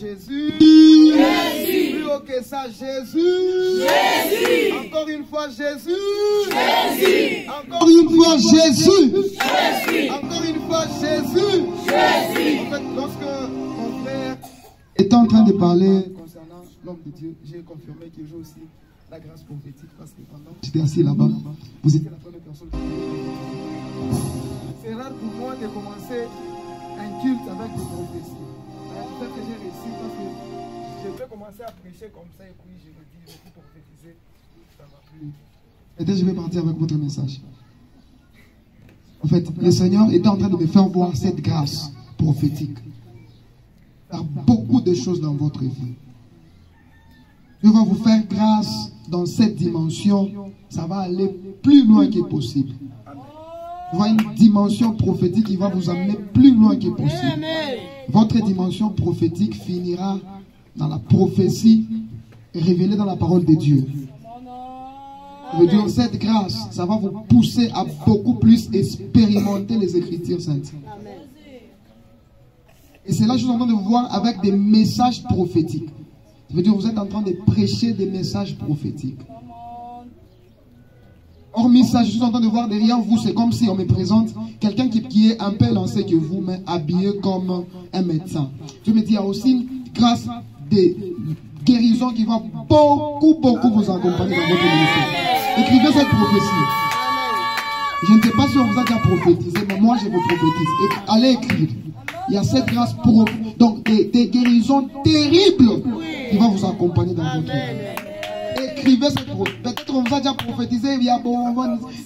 Jésus. Jésus. Plus haut que ça, Jésus. Jésus. Encore une fois, Jésus. Jésus. Encore une fois, Jésus. Jésus. Encore une fois, Jésus. Jésus. En fait, lorsque mon frère était en train de parler concernant l'homme de Dieu, j'ai confirmé que j'ai aussi la grâce prophétique parce que pendant que j'étais assis là-bas, vous étiez la première personne. C'est rare pour moi de commencer un culte avec des prophéties. Peut-être que j'ai réussi parce que je peux commencer à prêcher comme ça et puis je me dis, je vais prophétiser, ça va plus. Peut-être je vais partir avec votre message. En fait, le Seigneur était en train de me faire voir cette grâce prophétique. Il y a beaucoup de choses dans votre vie. Dieu va vous faire grâce dans cette dimension. Ça va aller plus loin que possible. Il y aura une dimension prophétique qui va vous amener plus loin que possible. Votre dimension prophétique finira dans la prophétie révélée dans la parole de Dieu. Je veux dire, cette grâce, ça va vous pousser à beaucoup plus expérimenter les Écritures saintes. Et c'est là que je suis en train de voir avec des messages prophétiques. Je veux dire, vous êtes en train de prêcher des messages prophétiques. Hormis ça, je suis en train de voir derrière vous, c'est comme si on me présente quelqu'un qui est un peu lancé que vous, mais habillé comme un médecin. Je me dis, il y a aussi une grâce de guérison qui va beaucoup vous accompagner dans votre ministère. Écrivez cette prophétie. Je ne sais pas si on vous a déjà prophétisé, mais moi je vous prophétise. Et allez écrire. Il y a cette grâce pour donc des guérisons terribles qui vont vous accompagner dans votre vie. Écrivez cette prophétie. Peut-être on vous a déjà prophétisé, il y a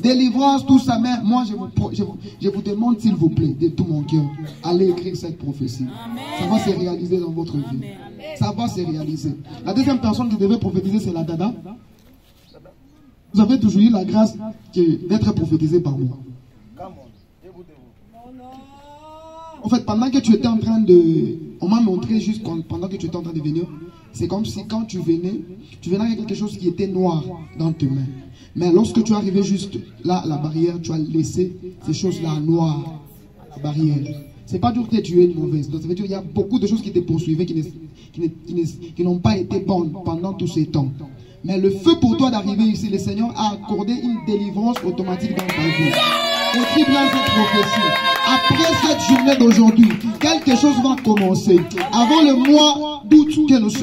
délivrance, tout ça, mais moi je vous demande s'il vous plaît, de tout mon cœur, allez écrire cette prophétie. Ça va se réaliser dans votre vie. Ça va se réaliser. La deuxième personne qui devait prophétiser, c'est la dada. Vous avez toujours eu la grâce d'être prophétisé par moi. En fait, pendant que tu étais en train de... On m'a montré juste pendant que tu étais en train de venir, c'est comme si quand tu venais avec quelque chose qui était noir dans tes mains. Mais lorsque tu es arrivé juste là, à la barrière, tu as laissé ces choses-là noires, la barrière. C'est pas dire que tu es une mauvaise. Donc ça veut dire qu'il y a beaucoup de choses qui te poursuivaient, qui n'ont pas été bonnes pendant tous ces temps. Mais le feu pour toi d'arriver ici, le Seigneur a accordé une délivrance automatique dans ta vie. Écris bien cette prophétie. Après cette journée d'aujourd'hui, quelque chose va commencer. Avant le mois d'août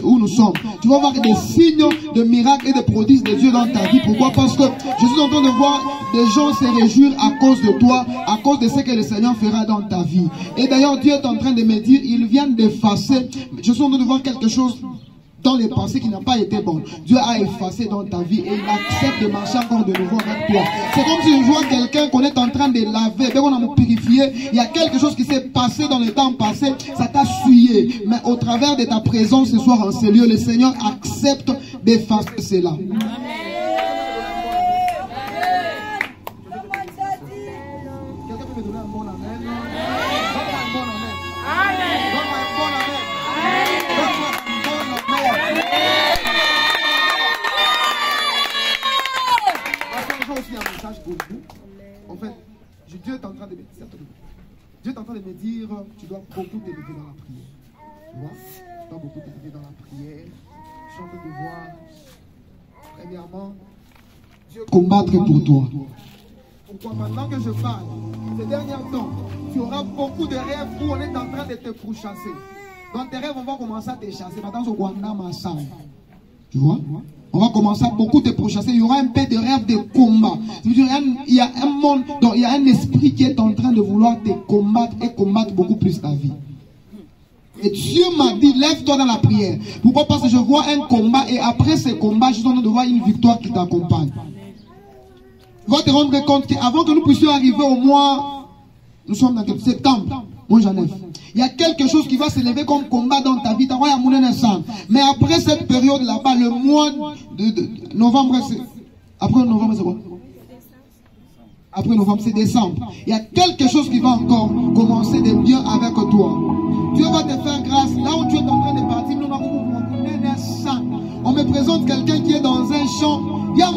où nous sommes, tu vas voir des signes de miracles et de prodiges de Dieu dans ta vie. Pourquoi? Parce que je suis en train de voir des gens se réjouir à cause de toi, à cause de ce que le Seigneur fera dans ta vie. Et d'ailleurs, Dieu est en train de me dire, il vient d'effacer. Je suis en train de voir quelque chose dans les pensées qui n'ont pas été bonnes. Dieu a effacé dans ta vie et il accepte de marcher encore de nouveau avec toi. C'est comme si je vois quelqu'un qu'on est en train de laver, on a purifié. Il y a quelque chose qui s'est passé dans le temps passé, ça t'a souillé. Mais au travers de ta présence ce soir en ce lieu, le Seigneur accepte d'effacer cela. En fait, Dieu est en train de me dire, tu dois beaucoup t'élever dans la prière. Tu vois? Tu dois beaucoup t'élever dans la prière. Je suis en train de voir, premièrement, Dieu combattre pour toi. Pourquoi maintenant que je parle, ces derniers temps, tu auras beaucoup de rêves où on est en train de te pourchasser. Dans tes rêves, on va commencer à te chasser. Maintenant, c'est Rwanda Massam. Tu vois? On va commencer à beaucoup te pourchasser. Il y aura un peu de rêve de combat. Il y a un monde, donc il y a un esprit qui est en train de vouloir te combattre et combattre beaucoup plus ta vie. Et Dieu m'a dit, lève-toi dans la prière. Pourquoi? Parce que je vois un combat et après ce combat, je suis en train de voir une victoire qui t'accompagne. Tu vas te rendre compte qu'avant que nous puissions arriver au mois, nous sommes dans septembre, mois de janvier. Il y a quelque chose qui va s'élever comme combat dans ta vie. Mais après cette période là-bas, le mois de novembre, après novembre, c'est quoi? Après novembre, c'est décembre. Il y a quelque chose qui va encore commencer de bien avec toi. Dieu va te faire grâce. Là où tu es en train de partir, on me présente quelqu'un qui est dans un champ. Il y a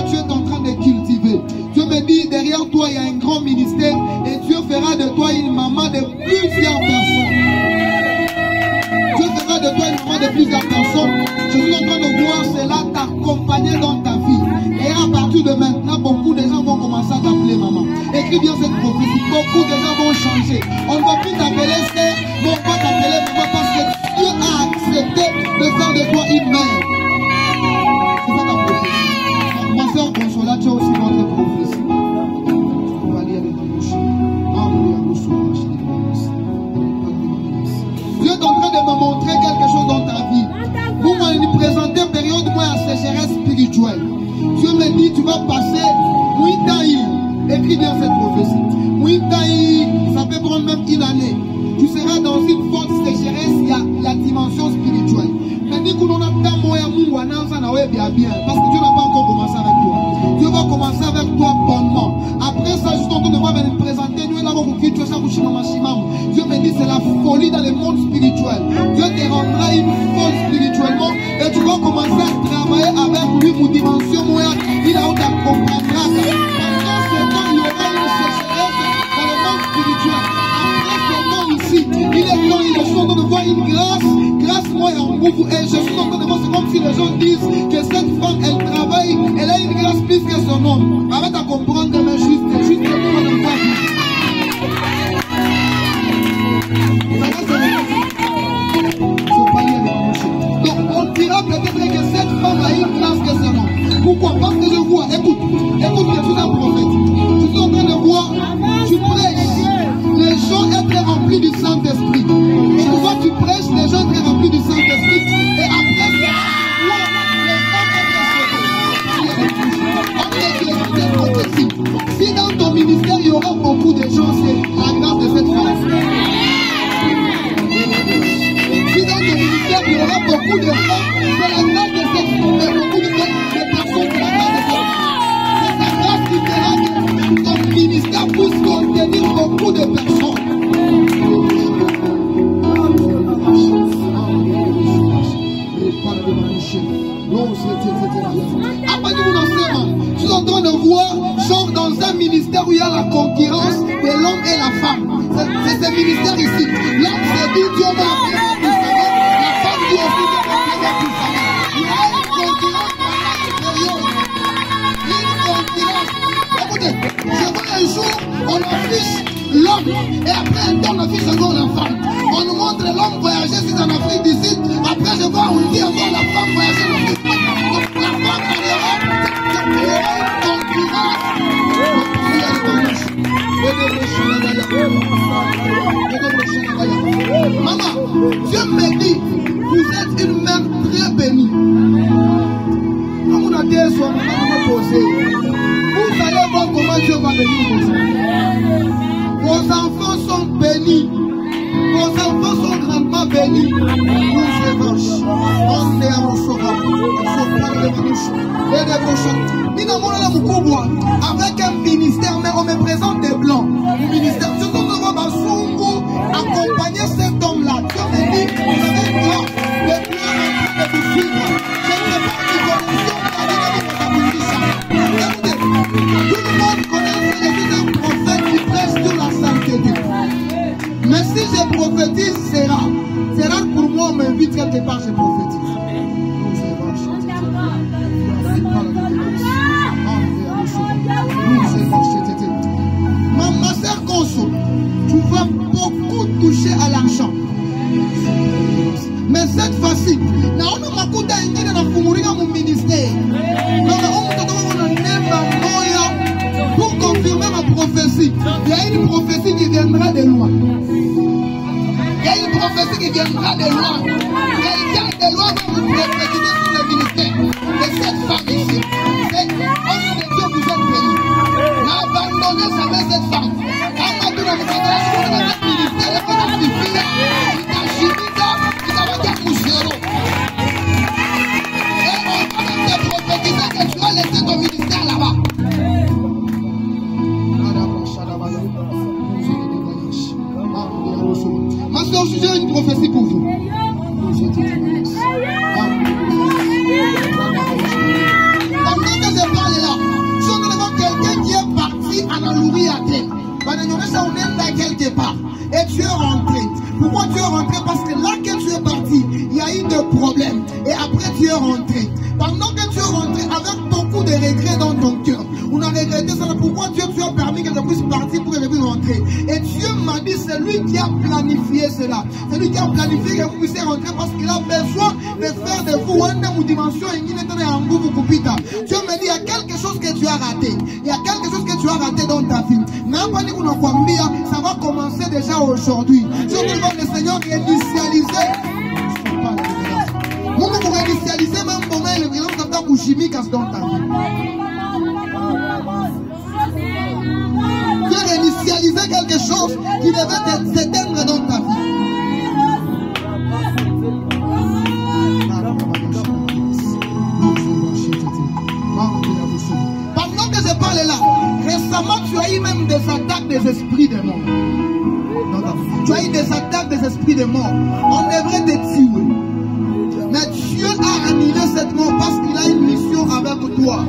tu es en train de cultiver. Dieu me dit, derrière toi, il y a un grand ministère. Et Dieu fera de toi une maman de plusieurs personnes. Dieu pas de plusieurs personnes. Je suis en train de voir cela t'accompagner dans ta vie. Et à partir de maintenant, beaucoup de gens vont commencer à t'appeler maman. Écris bien cette prophétie. Beaucoup de gens vont changer. On ne va plus t'appeler sœur, mais on va t'appeler maman parce que Dieu a accepté de faire de toi une mère. C'est ça ta prophétie. Ma soeur Consola, tu as aussi votre prophétie. On va lire avec la bouche. Dieu est en train de me montrer quelque chose dans ta vie. Vous m'avez présenté une période où il y a sécheresse spirituelle. Dieu me dit, tu vas passer Mouitaï. Écris bien cette prophésie. Mouitaï, ça peut prendre même une année. Tu seras dans une forte sécheresse, il y a la dimension spirituelle. Mais dis que l'on a tant moyen, bien, parce que Dieu n'a pas encore commencé avec toi. Dieu va commencer avec toi bonnement. Après ça, juste en train de voir me présenter, nous Dieu me dit c'est la folie dans le monde spirituel. Dieu te rendra une folle spirituellement et tu vas commencer à travailler avec lui pour dimension moyen. Il a où tu comprendras. Pendant ce temps, il y aura une sécheresse dans le monde spirituel. Après ce temps ici, il est temps, il est chaud de voir une grâce moyen en vous. Et je suis en train de voir, c'est comme si les gens disent que cette femme, elle travaille, elle a une grâce plus que son homme. Arrête à comprendre que mais juste le moment de voir. Donc on dira peut-être que cette femme a une grâce que son homme. Pourquoi? Parce que je vois, écoute, que tu es un prophète. Tu es en train de voir, tu prêches, les gens être remplis du Saint-Esprit. Tu vois, tu prêches, les gens être remplis du Saint-Esprit. Et après ça, si dans ton ministère il y aura beaucoup de gens, c'est la grâce de cette femme. Si dans ton ministère il y aura beaucoup de femmes, c'est la grâce de cette femme. Beaucoup de personnes, c'est la grâce de cette femme. C'est la grâce qui fera que ton ministère puisse contenir beaucoup de personnes. Après nous je suis en train de voir, genre dans un ministère où il y a la concurrence de l'homme et la femme. C'est ce ministère ici. L'homme c'est dit Dieu m'a appelé pour savoir. La femme dit aussi Dieu m'a appelé pour savoir. Il y a une concurrence pendant une période. Une concurrence. Écoutez, je vois un jour, on affiche l'homme et après un temps on affiche encore la femme. On nous montre l'homme voyager sur en Afrique du Sud. Après je vois on dit encore la femme voyager en Afrique. Donc la femme en Europe, il y aura une concurrence. Maman, Dieu me dit, vous êtes une mère très bénie. Quand on a dit soir, vous allez voir comment Dieu va bénir vos enfants. Vos enfants sont bénis. Vos enfants sont grandement bénis. Vous évanches. On est à Rossora. Avec un ministère, mais on me présente des blancs. Le ministère, je accompagner cet homme-là. Dieu me dit, vous avez droit de vous suivre. Je ne sais pas qui tout le monde connaît que je suis un prophète qui prêche sur la sainteté. Mais si je prophétise, c'est rare. C'est rare pour moi, on m'invite quelque part, je prophétise. Ma sœur Conso, tu vas beaucoup toucher à l'argent. Mais cette fois-ci, pour confirmer ma prophétie, il y a une prophétie qui viendra de loin. Il y a une prophétie qui viendra de loin. Quelqu'un de loin va vous prophétiser sur le ministère de cette femme ici. C'est homme de Dieu, vous êtes bénis. N'abandonnez jamais cette femme. Amadou na mukadarashi kwa na ministère kwa na mifia. Itashimika, itawakia kushero. Et on va même te prophétiser que tu vas laisser ton ministère là-bas. Ma soeur, j'ai une prophétie pour vous. Pendant que je parle là, je suis en train de voir quelqu'un qui est parti en Alouri à terre. On est là quelque part. Et tu es rentré. Pourquoi tu es rentré? Parce que là que tu es parti, il y a eu de de problèmes. Et après, tu es rentré. Pendant que tu es rentré avec beaucoup de regrets dans ton cœur, on a regretté ça. Pourquoi Dieu tu as permis que je puisse partir pour que je puisse rentrer? Et Dieu m'a dit, c'est lui qui a planifié cela. C'est lui qui a planifié que vous puissiez rentrer parce qu'il a besoin de faire de vous une dimension. Dieu me dit, il y a quelque chose que tu as raté. Il y a quelque chose que tu as raté dans ta vie. Ça va commencer déjà aujourd'hui. Dieu me dit, le Seigneur réinitialiser. Pour réinitialiser même pour moi, le prénom comme ça, chimique dans ta vie. Dieu réinitialiser quelque chose qui devait s'éteindre dans ta vie. Pendant que je parle là, récemment tu as eu même des attaques des esprits de mort. Tu as eu des attaques des esprits de mort. On devrait te tuer. Mais Dieu a annulé cette mort parce qu'il a une mission avec toi.